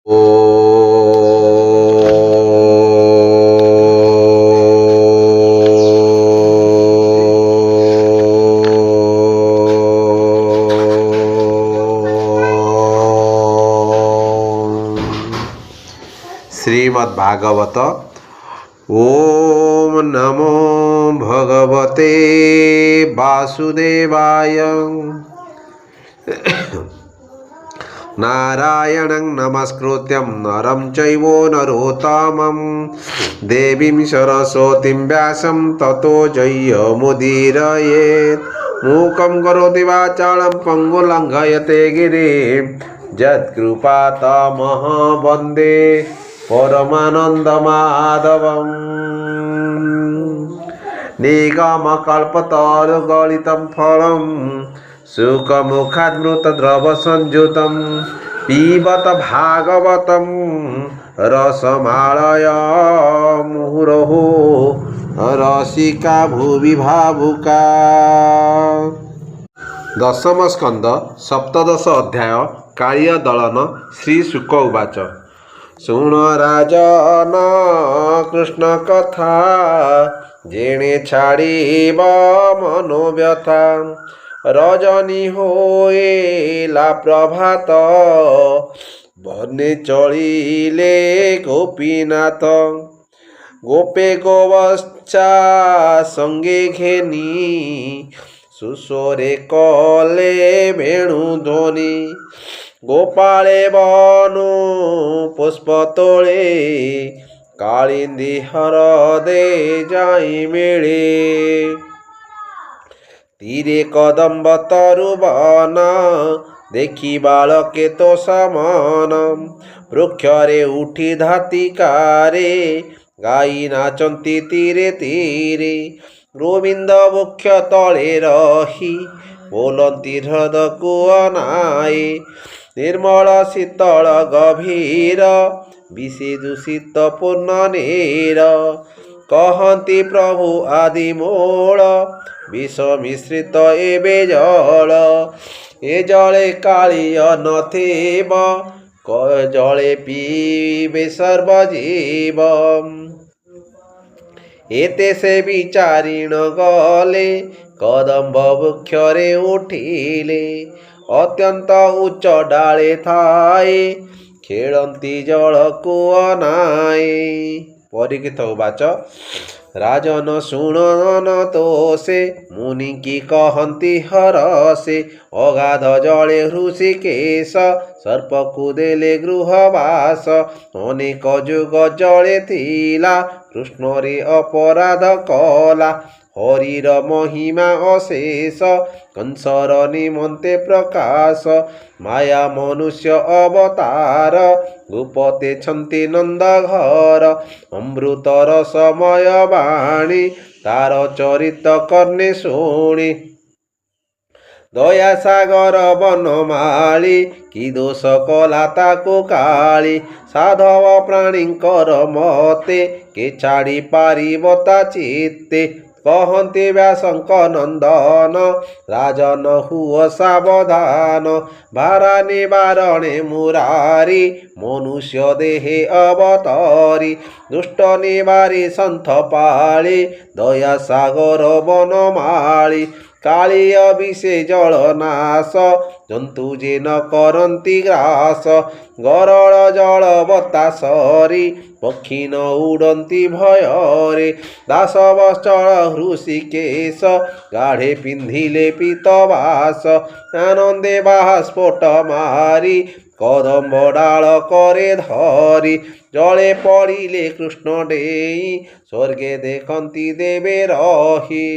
ॐ श्रीमद्भागवत। ॐ नमो भगवते वासुदेवाय। नारायणं नमस्कृत्यं नरं चैव नरोत्तमं देवीं सरस्वतीं व्यासं ततो जयमुदीरयेत्। मूकं करोति वाचालं पङ्गुं लङ्घयते गिरिं यत्कृपातमहं वन्दे परमानन्दमाधवम्। निगमकल्पतरुगलितं फलं सुखमुखाद्मृतद्रवसंयुतं पिबत भागवतं रसमालय मुहुरहो रसिका भुवि भावुका। दशम स्कंद सप्तदश अध्याय काळीय दलन। श्री शुक उवाच शुण राजन कृष्ण कथा जेणे छाड़ीब मनोव्यथा। रजनी होएला प्रभात बने चलिले गोपीनाथ। गोपे गोवच्छा संगे घेनी सुस्वरे कले वेणुध्वनि। गोपाळे बनु पुष्प तोळे कालिंदी हरदे जाई मेळे। तीरे कदम्ब तरुवन देखि बालके तो समान। वृक्षरे उठी धातिकारे गाई नाचंती तीरे तीरे। गोविंद वृक्ष तले रही बोलंती हृदयकु अनाए। निर्मल शीतल गभीर विषे दूषित पूर्ण नेर। कहती प्रभु आदि मोल विष मिश्रित एबे जल। ए जले कालिय नथिब जले पीबे सर्वजीव। एते से विचारिण गले कदम्ब वृक्षरे उठिले। अत्यंत उच्च डाले थाए खेळंती जलकु अनाए। परीक्षित उवाच राजन शुणन तोषे मुनि की कहंती हरसे। अगाध जले हृषिकेश सर्पकु देले गृहवास। अनेक जुग जले थिला कृष्ण रे अपराध कला। हरिर महिमा अशेष कंसर निमंते प्रकाश। माया मनुष्य अवतार गोपते छन्ति नंद घर। अमृतर समय बाणी तार चरित कर्णे शुणी। दया सागर बनमाली कि दोष कला ताको काली। साधव प्राणींकर मते के छाड़ी पारिब ता चित्ते। कहन्ति व्यासंक नंदन राजन हुओ सावधान। भारा निवारणे मुरारी मनुष्य देहे अवतारी। दुष्ट निवारी संथ पाळी दया सागर बनमाली। कालिय विषे जल नाश जंतु जे न करंती ग्रास। गरल जल बतासरी पक्षी न उड़ंती भୟରେ। दास वत्सल हृषिकेश गाढ़े पिंधिले पीतवास। आनंदे बाष्पोट मारी कदम्ब डाल करे धरी। जले पड़िले कृष्ण डेई स्वर्गे देखंती देवे रही।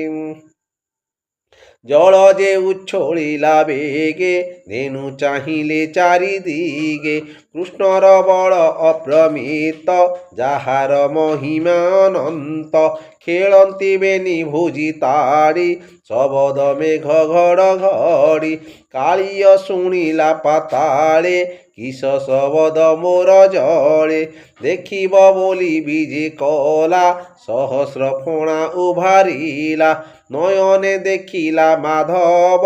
जल जे उच्छोलिला बेगे धेनु चाहिले चारिदिगे। कृष्णर बल अप्रमित जाहार महिमा अनंत। खेलंती बेनी भुजी ताड़ी शबद मेघ घड़घड़ी। कालिय शुणिला पाताले किस शबद मोर जले। देखिब बोली विजे कला सहस्र फणा उभारिला। नयने देखिला माधव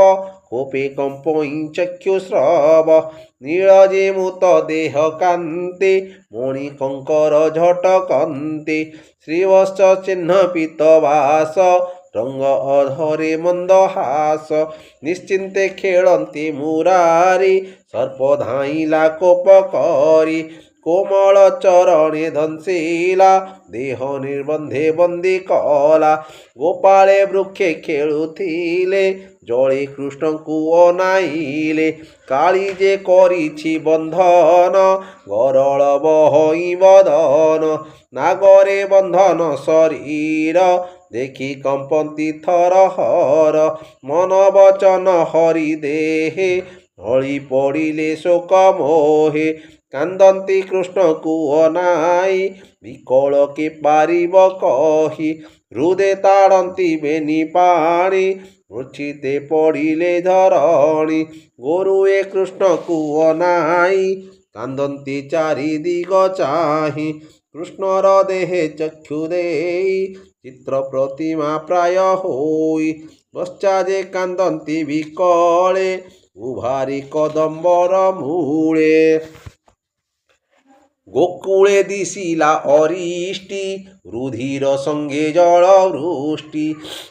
କୋପେ କମ୍ପଇ ଚକ୍ଷୁସ୍ରବ ନୀଳ ଯେ ମୁତ ଦେହ କାନ୍ତେ ମଣି କଙ୍କର ଝଟକନ୍ତେ ଶ୍ରୀବତ୍ସ ଚିହ୍ନ ପିତବାସ ରଙ୍ଗ ଅଧରେ ମନ୍ଦହାସ ନିଶ୍ଚିନ୍ତେ ଖେଳନ୍ତି ମୁରାରି ସର୍ପ ଧାଇଁଲା କୋପ କରି କୋମଳ ଚରଣେ ଧନଶୀଲା ଦେହ ନିର୍ବନ୍ଧେ ବନ୍ଦୀ କଲା ଗୋପାଳେ ବୃକ୍ଷେ ଖେଳୁଥିଲେ ଜଳେ କୃଷ୍ଣଙ୍କୁ ଅନାଇଲେ କାଳି ଯେ କରିଛି ବନ୍ଧନ ଗରଳ ବହଇ ବଦନ ନାଗରେ ବନ୍ଧନ ଶରୀର ଦେଖି କମ୍ପନ୍ତି ଥରହର ମନ ବଚନ ହରି ଦେହେ ଢଳି ପଡ଼ିଲେ ଶୋକ ମୋହେ କାନ୍ଦନ୍ତି କୃଷ୍ଣକୁ ଅନାଇ ବିକଳ କେ ପାରିବ କହି ହୃଦେ ତାଡ଼ନ୍ତି ବେନି ପାଣି ମୂର୍ଚ୍ଛିତେ ପଡ଼ିଲେ ଧରଣୀ ଗୋରୁଏ କୃଷ୍ଣକୁ ଅନାଇ କାନ୍ଦନ୍ତି ଚାରି ଦିଗ ଚାହିଁ କୃଷ୍ଣର ଦେହେ ଚକ୍ଷୁ ଦେଇ ଚିତ୍ର ପ୍ରତିମା ପ୍ରାୟ ହୋଇ ବଶ୍ଚା ଯେ କାନ୍ଦନ୍ତି ବିକଳେ ଉଭାରି କଦମ୍ବର ମୂଳେ ଗୋକୁଳେ ଦିଶିଲା ଅରିଷ୍ଟି ରୁଧିର ସଙ୍ଗେ ଜଳ ବୃଷ୍ଟି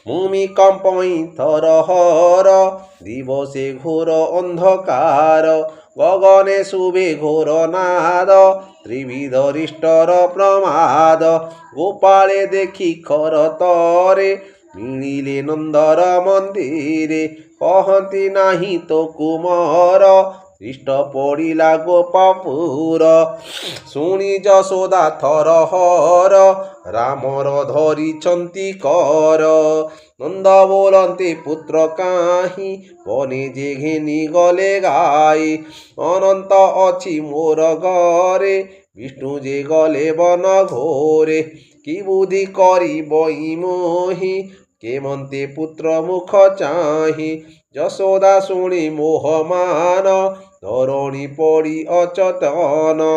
ଭୂମି କମ୍ପଇ ଥରହର ଦିବସେ ଘୋର ଅନ୍ଧକାର ଗଗନେ ଶୁଭେ ଘୋର ନାଦ ତ୍ରିବିଧରିଷ୍ଟର ପ୍ରମାଦ ଗୋପାଳେ ଦେଖି ଖରତରେ ମିଳିଲେ ନନ୍ଦର ମନ୍ଦିରେ କହନ୍ତି ନାହିଁ ତ କୁମର ଇଷ୍ଟ ପଡ଼ିଲା ଗୋପପୁର ଶୁଣି ଯଶୋଦା ଥରହର ରାମର ଧରିଛନ୍ତି କର ନନ୍ଦ ବୋଲନ୍ତି ପୁତ୍ର କାହିଁ ବନେ ଯେ ଘେନି ଗଲେ ଗାଈ ଅନନ୍ତ ଅଛି ମୋର ଘରେ ବିଷ୍ଣୁ ଯେ ଗଲେ ବନ ଘୋରେ କି ବୁଦ୍ଧି କରି ବଇ ମୋହି କେମନ୍ତେ ପୁତ୍ର ମୁଖ ଚାହିଁ ଯଶୋଦା ଶୁଣି ମୋହମାନ ଧରଣୀ ପଡ଼ି ଅଚେତନ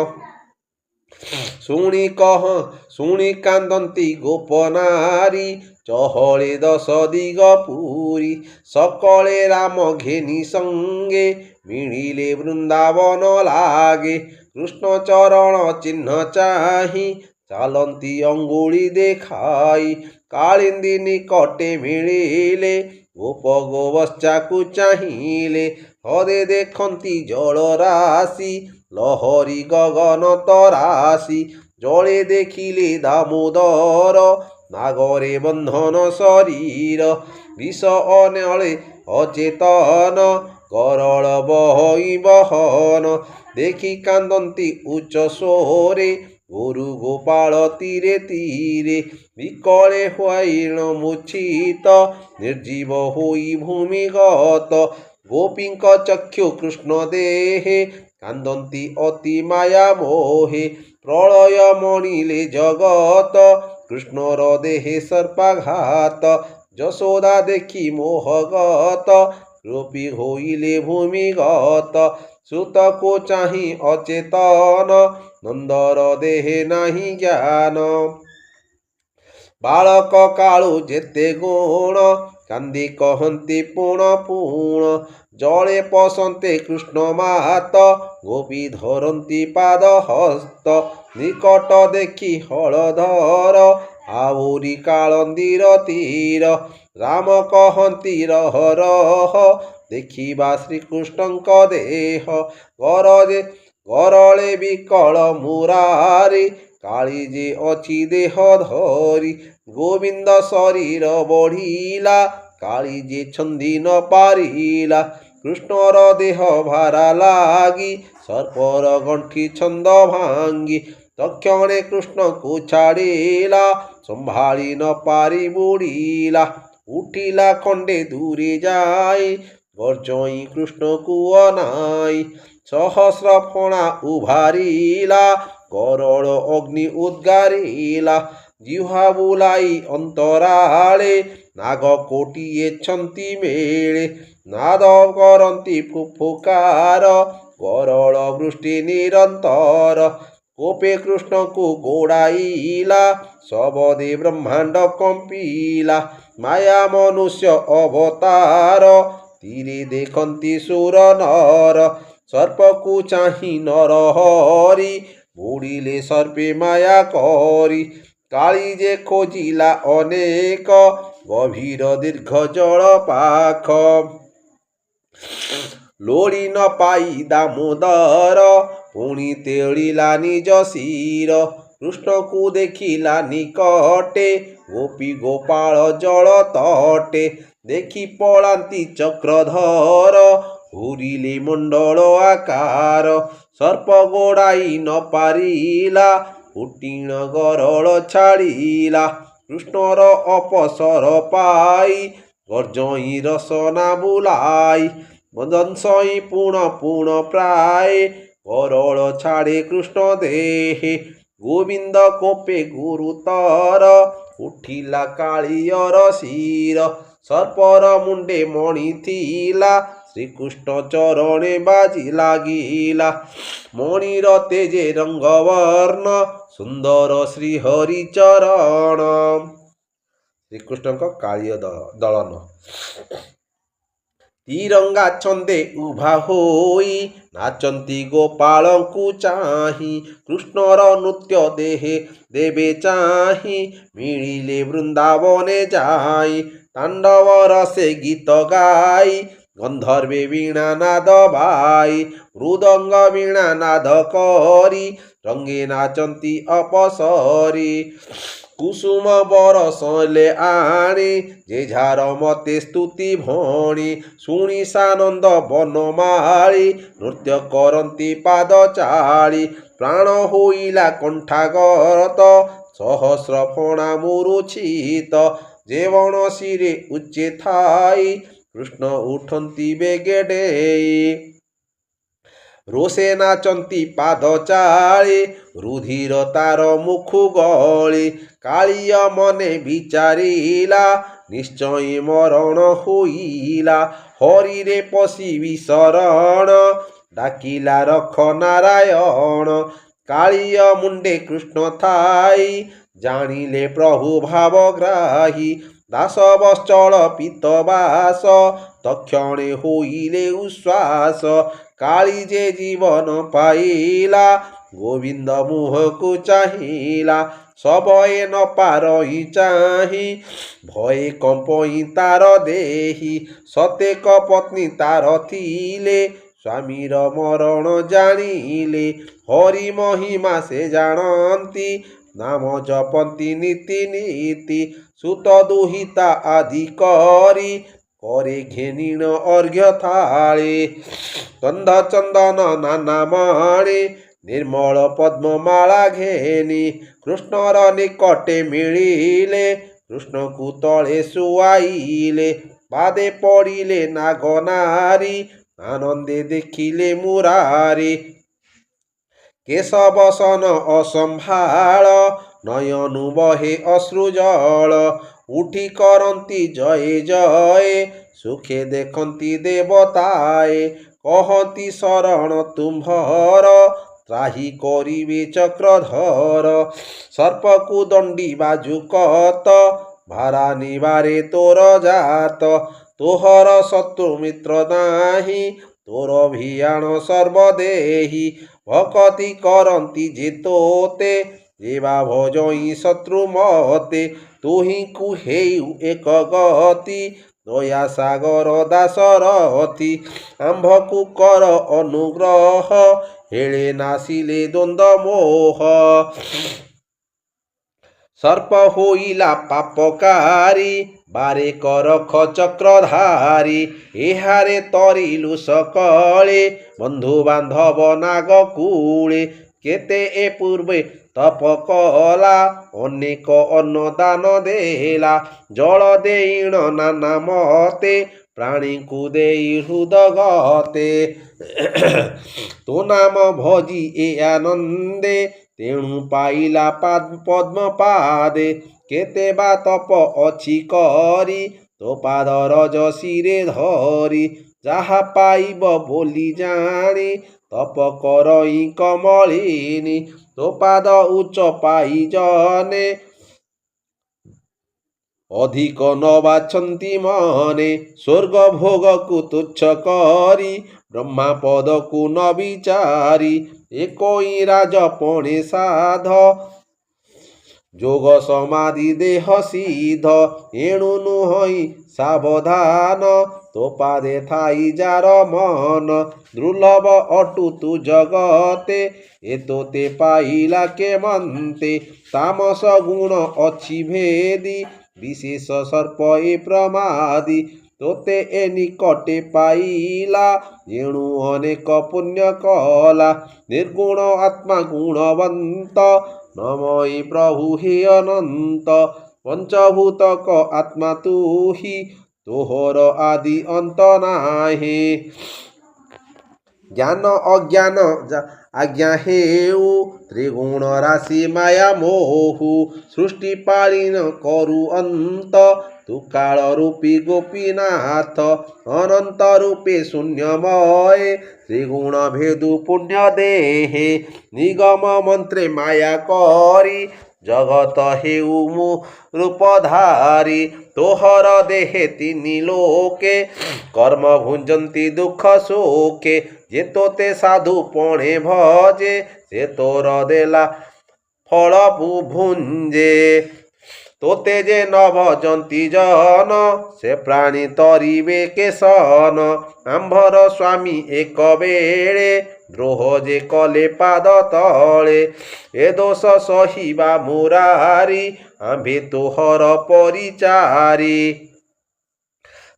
ଶୁଣି କାନ୍ଦନ୍ତି ଗୋପନାରୀ ଚହଳେ ଦଶ ଦିଗ ପୁରୀ ସକଳେ ରାମ ଘେନି ସଙ୍ଗେ ମିଳିଲେ ବୃନ୍ଦାବନ ଲାଗେ କୃଷ୍ଣ ଚରଣ ଚିହ୍ନ ଚାହିଁ ଚାଲନ୍ତି ଅଙ୍ଗୁଳି ଦେଖାଇ କାଳିନ୍ଦୀ ନିକଟେ ମିଳିଲେ ଗୋପ ଗୋବଶ୍ଚାକୁ ଚାହିଁଲେ ହରେ ଦେଖନ୍ତି ଜଳ ରାଶି ଲହରୀ ଗଗନ ତରାଶି ଜଳେ ଦେଖିଲେ ଦାମୋଦର ନାଗରେ ବନ୍ଧନ ଶରୀର ବିଷ ଅନଳେ ଅଚେତନ ଗରଳ ବହଇ ବହନ ଦେଖି କାନ୍ଦନ୍ତି ଉଚ୍ଚ ସ୍ୱରେ ଗୋରୁ ଗୋପାଳ ତୀରେ ତୀରେ ବିକଳେ ହ୍ୱାଇଣ ମୂର୍ଚ୍ଛିତ ନିର୍ଜୀବ ହୋଇ ଭୂମିଗତ ଗୋପୀଙ୍କ ଚକ୍ଷୁ କୃଷ୍ଣ ଦେହେ କାନ୍ଦନ୍ତି ଅତି ମାୟା ମୋହେ ପ୍ରଳୟ ମଣିଲେ ଜଗତ କୃଷ୍ଣର ଦେହେ ସର୍ପାଘାତ ଯଶୋଦା ଦେଖି ମୋହଗତ ରୂପୀ ହୋଇଲେ ଭୂମିଗତ ସୁତକୁ ଚାହିଁ ଅଚେତନ ନନ୍ଦର ଦେହେ ନାହିଁ ଜ୍ଞାନ ବାଳକ କାଳୁ ଯେତେ ଗୁଣ କାନ୍ଦି କହନ୍ତି ପୁଣ ପୁଣ ଜଳେ ପଶନ୍ତେ କୃଷ୍ଣ ମାତ ଗୋପୀ ଧରନ୍ତି ପାଦ ହସ୍ତ ନିକଟ ଦେଖି ହଳଧର ଆହୁରି କାଳନ୍ଦୀର ତୀର ରାମ କହନ୍ତି ରହ ରହ ଦେଖିବା ଶ୍ରୀକୃଷ୍ଣଙ୍କ ଦେହ ଗରଳେ ବିକଳ ମୁରାରି କାଳି ଯେ ଅଛି ଦେହ ଧରି ଗୋବିନ୍ଦ ଶରୀର ବଢ଼ିଲା କାଳି ଯେ ଛନ୍ଦି ନ ପାରିଲା କୃଷ୍ଣର ଦେହ ଭାରା ଲାଗି ସର୍ପର ଗଣ୍ଠି ଛନ୍ଦ ଭାଙ୍ଗି ତକ୍ଷଣେ କୃଷ୍ଣକୁ ଛାଡ଼ିଲା ସମ୍ଭାଳି ନ ପାରି ବୁଡ଼ିଲା ଉଠିଲା ଖଣ୍ଡେ ଦୂରେ ଯାଇ ଗର୍ଜଇ କୃଷ୍ଣକୁ ଅନାଇ ସହସ୍ର ଫଣା ଉଭାରିଲା ଗରଳ ଅଗ୍ନି ଉଦ୍ଗାରିଲା ଜିହ୍ୱା ବୁଲାଇ ଅନ୍ତରାଳେ ନାଗ କୋଟିଏ ଛନ୍ତି ମେଳେ ନାଦ କରନ୍ତି ଫୁଫୁକାର ଗରଳ ବୃଷ୍ଟି ନିରନ୍ତର କୋପେ କୃଷ୍ଣକୁ ଗୋଡ଼ାଇଲା ଶବଦେ ବ୍ରହ୍ମାଣ୍ଡ କମ୍ପିଲା ମାୟା ମନୁଷ୍ୟ ଅବତାର ତୀରେ ଦେଖନ୍ତି ସୁର ନର ସର୍ପକୁ ଚାହିଁ ନର ହରି ବୁଡ଼ିଲେ ସର୍ପେ ମାୟା କରି କାଳି ଯେ ଖୋଜିଲା ଅନେକ ଗଭୀର ଦୀର୍ଘ ଜଳ ପାଖ ଲୋଡ଼ି ନ ପାଇ ଦାମୋଦର ପୁଣି ତେଳିଲା ନିଜ ଶିର କୃଷ୍ଣକୁ ଦେଖିଲା ନିକଟେ ଗୋପୀ ଗୋପାଳ ଜଳ ତଟେ ଦେଖି ପଳାନ୍ତି ଚକ୍ରଧର ଘୂରିଲେ ମଣ୍ଡଳ ଆକାର ସର୍ପ ଗୋଡ଼ାଇ ନ ପାରିଲା କୁଟିଣ ଗରଳ ଛାଡ଼ିଲା କୃଷ୍ଣର ଅପସର ପାଇ ଗର୍ଜଇ ରସନା ବୁଲାଇ ଦଂଶଇ ପୁଣ ପୁଣ ପ୍ରାୟ ଗରଳ ଛାଡ଼େ କୃଷ୍ଣ ଦେହେ ଗୋବିନ୍ଦ କୋପେ ଗୁରୁତର ଉଠିଲା କାଳିୟର ଶିର ସର୍ପର ମୁଣ୍ଡେ ମଣି ଥିଲା ଶ୍ରୀକୃଷ୍ଣ ଚରଣେ ବାଜି ଲାଗିଲା ମଣିର ତେଜେ ରଙ୍ଗବର୍ଣ୍ଣ ସୁନ୍ଦର ଶ୍ରୀହରି ଚରଣ। ଶ୍ରୀକୃଷ୍ଣଙ୍କ କାଳିୟ ଦଳନ ତିରଙ୍ଗା ଛନ୍ଦେ ଉଭା ହୋଇ ନାଚନ୍ତି ଗୋପାଳଙ୍କୁ ଚାହିଁ କୃଷ୍ଣର ନୃତ୍ୟ ଦେହେ ଦେବେ ଚାହିଁ ମିଳିଲେ ବୃନ୍ଦାବନେ ଯାଇ ତାଣ୍ଡବ ରସେ ଗୀତ ଗାଇ ଗନ୍ଧର୍ବେ ବୀଣା ନାଦ ବାଇ ମୃଦଙ୍ଗ ବୀଣା ନାଦ କରି ରଙ୍ଗେ ନାଚନ୍ତି ଅପସରି କୁସୁମ ବରଷଲେ ଆଣି ଯେ ଝାର ମତେ ସ୍ତୁତି ଭଣି ଶୁଣି ସାନନ୍ଦ ବନମାଳି ନୃତ୍ୟ କରନ୍ତି ପାଦ ଚାଳି ପ୍ରାଣ ହୋଇଲା କଣ୍ଠାଗତ ସହସ୍ର ଫଣା ମୁରୁଛିତ ଯେ ବଣଶିରେ ଉଚ୍ଚେ ଥାଇ କୃଷ୍ଣ ଉଠନ୍ତି ବେଗେ ଡେଇ ରୋଷେ ନାଚନ୍ତି ପାଦ ଚାଳି ରୁଧିର ତାର ମୁଖୁ ଗଳି କାଳିୟ ମନେ ବିଚାରିଲା ନିଶ୍ଚୟ ମରଣ ହୋଇଲା ହରିରେ ପଶିବି ଶରଣ ଡାକିଲା ରଖ ନାରାୟଣ କାଳିୟ ମୁଣ୍ଡେ କୃଷ୍ଣ ଥାଇ ଜାଣିଲେ ପ୍ରଭୁ ଭାବଗ୍ରାହୀ ଦାସ ବତ୍ସଳ ପିତବାସ ତକ୍ଷଣେ ହୋଇଲେ ଉଶ୍ୱାସ କାଳି ଯେ ଜୀବନ ପାଇଲା ଗୋବିନ୍ଦ ମୁହଁକୁ ଚାହିଁଲା ସବଏ ନ ପାରଇ ଚାହିଁ ଭଏ କମ୍ପଇ ତାର ଦେହି ସତେକ ପତ୍ନୀ ତାର ଥିଲେ ସ୍ୱାମୀର ମରଣ ଜାଣିଲେ ହରି ମହିମା ସେ ଜାଣନ୍ତି ନାମ ଜପନ୍ତି ନୀତି ନୀତି ସୁତ ଦୁହିତା ଆଦି କରି করে ঘেনিণ অর্ঘ্য থাଳେ গন্ধ চন্দন নানা মাণে ନିର୍ମଳ ପଦ୍ମମାଳା ଘେନି କୃଷ୍ଣର ନିକଟେ ମିଳିଲେ କୃଷ୍ଣକୁ ତଳେ ଶୁଆଇଲେ ପାଦେ ପଡ଼ିଲେ ନାଗ ନାରୀ ଆନନ୍ଦେ ଦେଖିଲେ ମୁରାରୀ କେଶବସନ ଅସମ୍ଭାଳ ନୟନୁ ବହେ ଅଶ୍ରୁଜଳ ଉଠି କରନ୍ତି ଜୟ ଜୟ ସୁଖେ ଦେଖନ୍ତି ଦେବତାଏ କହନ୍ତି ଶରଣ ତୁମ୍ଭର ତ୍ରାହି କରିବେ ଚକ୍ରଧର ସର୍ପକୁ ଦଣ୍ଡି ବାଜୁକତ ଭାରା ନିବାରେ ତୋର ଜାତ ତୋହର ଶତ୍ରୁ ମିତ୍ର ନାହିଁ ତୋର ଭିଆଣ ସର୍ବଦେହି ଭକତି କରନ୍ତି ଯେ ତୋତେ ଦେବା ଭଜଇ ଶତ୍ରୁ ମତେ ତୁହିଙ୍କୁ ହେଉ ଏକ ଗତି ଦୟା ସାଗର ଦାସରଥି ଆମ୍ଭକୁ କର ଅନୁଗ୍ରହ ହେଳେ ନାସିଲେ ଦ୍ୱନ୍ଦ୍ୱ ମୋହ ସର୍ପ ହୋଇଲା ପାପକାରୀ ବାରେ କରଖ ଚକ୍ରଧାରୀ ଏହାରେ ତରିଲୁ ସକଳେ ବନ୍ଧୁ ବାନ୍ଧବ ନାଗ କୂଳେ କେତେ ଏ ପୂର୍ବେ ତପ କଲା ଅନେକ ଅନ୍ନଦାନ ଦେଲା ଜଳ ଦେଇଣ ନାନା ମତେ ପ୍ରାଣୀଙ୍କୁ ଦେଇ ହୃଦଗତେ ତୋ ନାମ ଭଜି ଏ ଆନନ୍ଦେ ତେଣୁ ପାଇଲା ପଦ୍ମ ପାଦେ କେତେ ବା ତପ ଅଛି କରି ତୋ ପାଦ ରଜଶିରେ ଧରି ଯାହା ପାଇବ ବୋଲି ଜାଣି ତପ କରଇ କମଳିନୀ ତୋ ପାଦ ଉଚ୍ଚ ପାଇ ଜନେ ଅଧିକ ନ ବାଛନ୍ତି ମନେ ସ୍ୱର୍ଗ ଭୋଗକୁ ତୁଚ୍ଛ କରି ବ୍ରହ୍ମା ପଦକୁ ନ ବିଚାରି ଏକୋଇ ରାଜପଣେ ସାଧ ଯୋଗ ସମାଧି ଦେହ ସିଦ୍ଧ ଏଣୁ ନୁହଁଇ ସାବଧାନ ତୋ ପାଦେ ଥାଇ ଯାର ମନ ଦୁର୍ଲଭ ଅଟୁ ତୁ ଜଗତେ ଏ ତୋତେ ପାଇଲା କେମନ୍ତେ ତାମସ ଗୁଣ ଅଛି ଭେଦି ବିଶେଷ ସର୍ପ ଏ ପ୍ରମାଦି ତୋତେ ଏ ନିକଟେ ପାଇଲା ଏଣୁ ଅନେକ ପୁଣ୍ୟ କଲା ନିର୍ଗୁଣ ଆତ୍ମା ଗୁଣବନ୍ତ ନମଇ ପ୍ରଭୁ হে ଅନନ୍ତ ପଞ୍ଚଭୂତକ ଆତ୍ମା ତୁ ହି ତୋହର ଆଦି ଅନ୍ତ ନାହିଁ ଜ୍ଞାନ ଅଜ୍ଞାନ ଆଜ୍ଞା ହେଉ ତ୍ରିଗୁଣ ରାଶି ମାୟା ମୋହୁ ସୃଷ୍ଟି ପାଳିନ କରୁ ଅନ୍ତ ତୁ କାଳ ରୂପୀ ଗୋପୀନାଥ ଅନନ୍ତ ରୂପେ ଶୂନ୍ୟମୟ ତ୍ରିଗୁଣ ଭେଦୁ ପୁଣ୍ୟ ଦେହେ ନିଗମ ମନ୍ତ୍ରେ ମାୟା କରି ଜଗତ ହେଉ ମୁଁ ରୂପଧାରୀ ତୋହର ଦେହେ ତିନି ଲୋକେ କର୍ମ ଭୁଞ୍ଜନ୍ତି ଦୁଃଖ ଶୋକେ ଯେ ତୋତେ ସାଧୁ ପଣେ ଭଜେ ସେ ତୋର ଦେଲା ଫଳ ଭୁଞ୍ଜେ ତୋତେ ଯେ ନ ଭଜନ୍ତି ଜନ ସେ ପ୍ରାଣୀ ତରିବେ କେଶନ ଆମ୍ଭର ସ୍ୱାମୀ ଏକ ବେଳେ ଦ୍ରୋହ ଯେ କଲେ ପାଦ ତଳେ ଏ ଦୋଷ ସହିବା ମୁରାରି ଆମ୍ଭେ ତୋହର ପରିଚାରି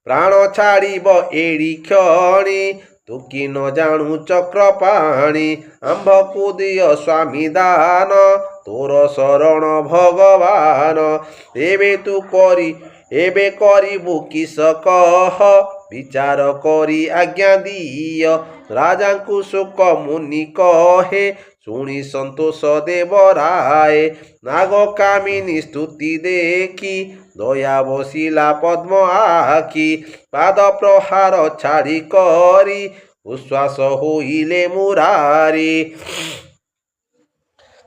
ପ୍ରାଣ ଛାଡ଼ିବ ଏଡ଼ି କ୍ଷଣି ତୁ କି ନ ଜାଣୁ ଚକ୍ର ପାଣି ଆମ୍ଭକୁ ଦିଅ ସ୍ୱାମୀ ଦାନ ତୋର ଶରଣ ଭଗବାନ ଏବେ କରିବୁ କିସ କହ ବିଚାର କରି ଆଜ୍ଞା ଦିଅ ରାଜାଙ୍କୁ ଶୋକ ମୁନି କହେ ଶୁଣି ସନ୍ତୋଷ ଦେବ ରାୟ ନାଗ କାମିନୀ ସ୍ତୁତି ଦେଖି ଦୟା ବସିଲା ପଦ୍ମ ଆଖି ପାଦ ପ୍ରହାର ଛାଡ଼ି କରି ଉଶ୍ୱାସ ହୋଇଲେ ମୁରାରି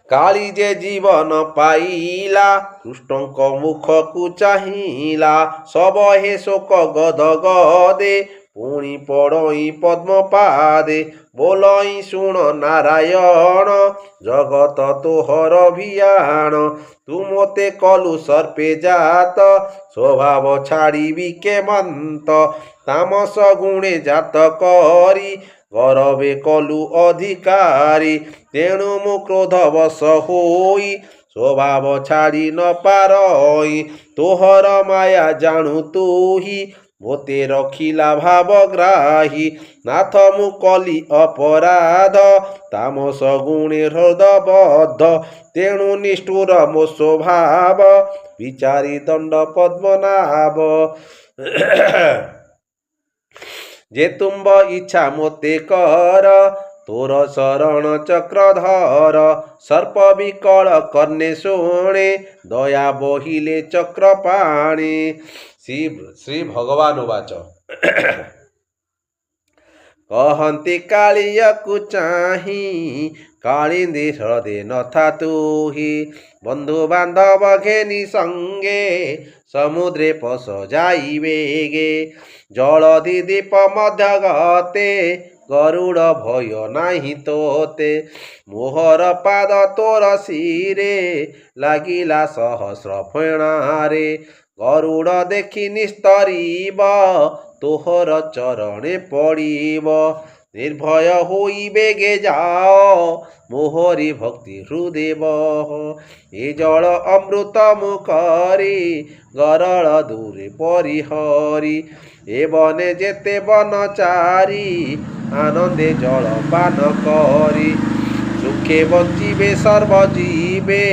କାଳି ଯେ ଜୀବନ ପାଇଲା କୃଷ୍ଣଙ୍କ ମୁଖକୁ ଚାହିଁଲା ସବହେ ଶୋକ ଗଦ ଗଦେ ପୁଣି ପଡ଼ଇ ପଦ୍ମ ପାଦେ ବୋଲଇ ଶୁଣ ନାରାୟଣ ଜଗତ ତୋହର ଭିଆଣ ତୁ ମୋତେ କଲୁ ସର୍ପେ ଜାତ ସ୍ୱଭାବ ଛାଡ଼ିବି କେମନ୍ତ ତାମସ ଗୁଣେ ଜାତ କରି ଗରବେ କଲୁ ଅଧିକାରୀ ତେଣୁ ମୁଁ କ୍ରୋଧ ବଶ ହୋଇ ସ୍ୱଭାବ ଛାଡ଼ି ନ ପାରଇ ତୋହର ମାୟା ଜାଣୁ ତୁହି ମୋତେ ରଖିଲା ଭାବଗ୍ରାହୀ ନାଥ ମୁଁ କଲି ଅପରାଧ ତାମସ ଗୁଣେ ହୃଦବଦ୍ଧ ତେଣୁ ନିଷ୍ଠୁର ମୋ ସ୍ୱଭାବ ବିଚାରି ଦଣ୍ଡ ପଦ୍ମନାଭ ଯେ ତୁମ୍ବ ଇଚ୍ଛା ମୋତେ କର ତୋର ଶରଣ ଚକ୍ରଧର ସର୍ପ ବିକଳ କର୍ଣ୍ଣେ ଶୁଣେ ଦୟା ବହିଲେ ଚକ୍ର ପାଣି ଶ୍ରୀ ଭଗବାନ ବାଚ କହନ୍ତି କାଳିଆକୁ ଚାହିଁ କାଳିନ୍ଦୀ ହୃଦେ ନଥା ତୁହି ବନ୍ଧୁ ବାନ୍ଧବ ଘେନି ସଙ୍ଗେ ସମୁଦ୍ରେ ପଶ ଯାଇବେଗେ ଜଳଧି ଦୀପ ମଧ୍ୟ ଗତେ ଗରୁଡ଼ ଭୟ ନାହିଁ ତୋତେ ମୋହର ପାଦ ତୋର ଶିରେ ଲାଗିଲା ସହସ୍ର ଫେଣାରେ ଗରୁଡ଼ ଦେଖି ନିସ୍ତରିବ ତୋହର ଚରଣେ ପଡ଼ିବ ନିର୍ଭୟ ହୋଇ ବେଗେ ଯାଅ ମୋହରି ଭକ୍ତି ହୃଦେବ ଏ ଜଳ ଅମୃତ ମୁଖରେ ଗରଳ ଦୂରେ ପରିହରି ଏ ବନେ ଯେତେ ବନଚାରୀ ଆନନ୍ଦେ ଜଳ ପାନ କରି ସୁଖେ ବଞ୍ଚିବେ ସର୍ବଜୀବେ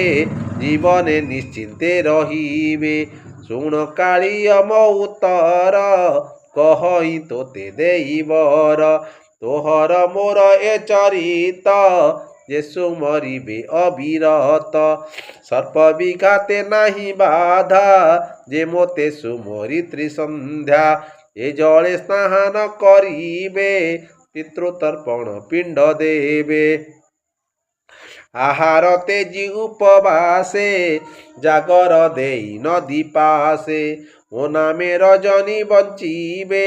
ଜୀବନେ ନିଶ୍ଚିନ୍ତେ ରହିବେ ଶୁଣ କାଳିୟ ମୋ ଉତ୍ତର କହଇ ତୋତେ ଦେଇବର ତୋହର ମୋର ଏ ଚରିତ ଯେସୁ ମରିବେ ଅବିରତ ସର୍ପ ବିଘାତେ ନାହିଁ ବାଧା ଯେ ମୋତେ ସୁମରି ତ୍ରିସନ୍ଧ୍ୟା ଏ ଜଳେ ସ୍ନାନ କରିବେ ପିତୃତର୍ପଣ ପିଣ୍ଡ ଦେବେ ଆହାର ତେଜି ଉପବାସେ ଜାଗର ଦେଇ ନଦୀ ପାଶେ ମୋ ନାମେ ରଜନୀ ବଞ୍ଚିବେ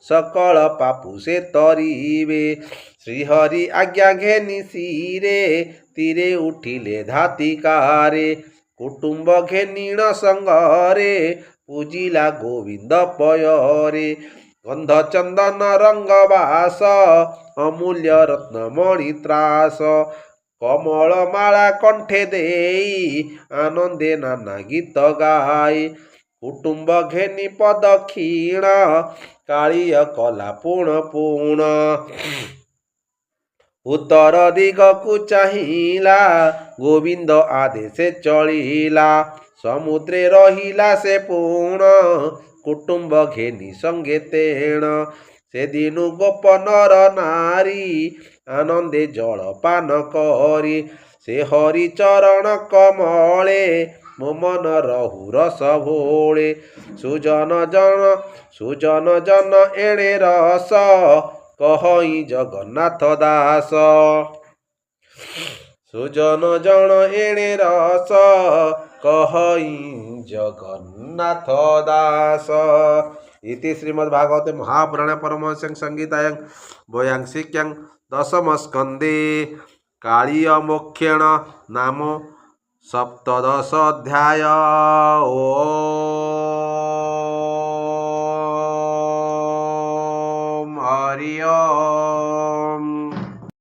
ସକଳ ପାପୁ ସେ ତରିବେ ଶ୍ରୀହରି ଆଜ୍ଞା ଘେନି ଶିରେ ତୀରେ ଉଠିଲେ ଧାତିକାରେ କୁଟୁମ୍ବ ଘେନିଣ ସଙ୍ଗରେ ପୂଜିଲା ଗୋବିନ୍ଦ ପୟରେ ଗନ୍ଧ ଚନ୍ଦନ ରଙ୍ଗ ବାସ ଅମୂଲ୍ୟ ରତ୍ନମଣି ତ୍ରାସ କମଳ ମାଳା କଣ୍ଠେ ଦେଇ ଆନନ୍ଦେ ନାନା ଗୀତ ଗାଇ କୁଟୁମ୍ବ ଘେନି ପଦକ୍ଷିଣ କାଳିୟ କଲା ପୁଣ ପୁଣ ଉତ୍ତର ଦିଗକୁ ଚାହିଁଲା ଗୋବିନ୍ଦ ଆଦେଶେ ଚଳିଲା ସମୁଦ୍ରେ ରହିଲା ସେ ପୁଣ କୁଟୁମ୍ବ ଘେନି ସଙ୍ଗେ ତେଣ ସେଦିନୁ ଗୋପନର ନାରୀ ଆନନ୍ଦେ ଜଳପାନ କରି ସେ ହରି ଚରଣ କମଳେ ମୋ ମନ ରହୁ ରସ ଭୋଳେ ସୁଜନ ଜନ ଏଣେ ରସ କହଇ ଜଗନ୍ନାଥ ଦାସ ସୁଜନ ଜନ ଏଣେ ରସ କହଇ ଜଗନ୍ନାଥ ଦାସ। इति श्रीमद्भागवते महापुराणे परमहंस्यां संहितायां वयांशिक्यां दशमस्कन्धे कालीयमोक्षेण नाम सप्तदश अध्याय। ओम हरि ओम।